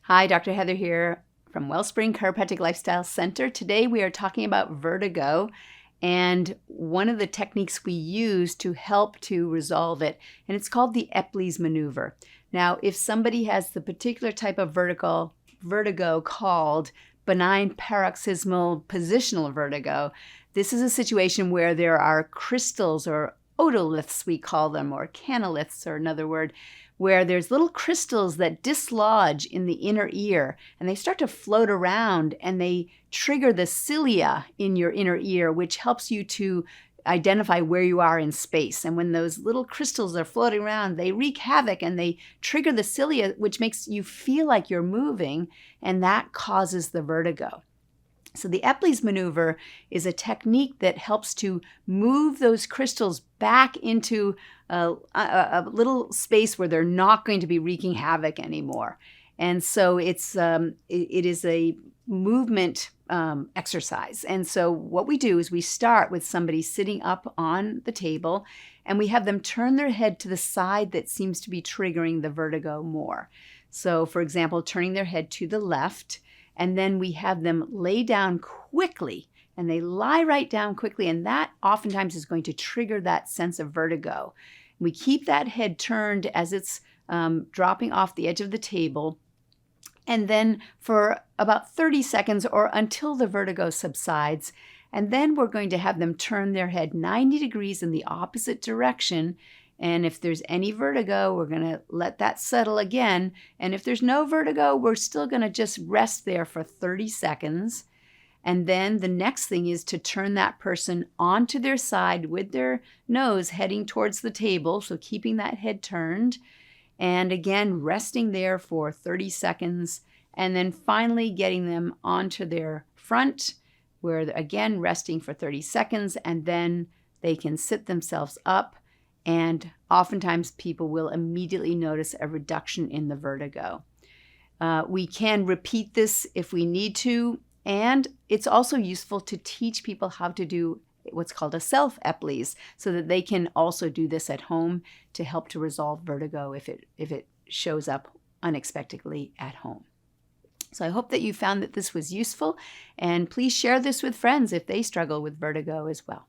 Hi, Dr. Heather here from Wellspring Chiropractic Lifestyle Center. Today we are talking about vertigo and one of the techniques we use to help to resolve it, and it's called the Epley's maneuver. Now, if somebody has the particular type of vertigo called benign paroxysmal positional vertigo, this is a situation where there are crystals, or otoliths we call them, or canaliths, or another word, where there's little crystals that dislodge in the inner ear, and they start to float around, and they trigger the cilia in your inner ear, which helps you to identify where you are in space. And when those little crystals are floating around, they wreak havoc and they trigger the cilia, which makes you feel like you're moving, and that causes the vertigo. So the Epley's maneuver is a technique that helps to move those crystals back into a little space where they're not going to be wreaking havoc anymore. And so it is a movement exercise. And so what we do is we start with somebody sitting up on the table, and we have them turn their head to the side that seems to be triggering the vertigo more. So for example, turning their head to the left, and then we have them lay down quickly, and they lie right down quickly, and that oftentimes is going to trigger that sense of vertigo. We keep that head turned as it's dropping off the edge of the table, and then for about 30 seconds or until the vertigo subsides, and then we're going to have them turn their head 90 degrees in the opposite direction. And if there's any vertigo, we're going to let that settle again. And if there's no vertigo, we're still going to just rest there for 30 seconds. And then the next thing is to turn that person onto their side with their nose heading towards the table, so keeping that head turned. And again, resting there for 30 seconds. And then finally getting them onto their front, where again, resting for 30 seconds. And then they can sit themselves up. And oftentimes people will immediately notice a reduction in the vertigo. We can repeat this if we need to, and it's also useful to teach people how to do what's called a self-Epley's, so that they can also do this at home to help to resolve vertigo if it shows up unexpectedly at home. So I hope that you found that this was useful, and please share this with friends if they struggle with vertigo as well.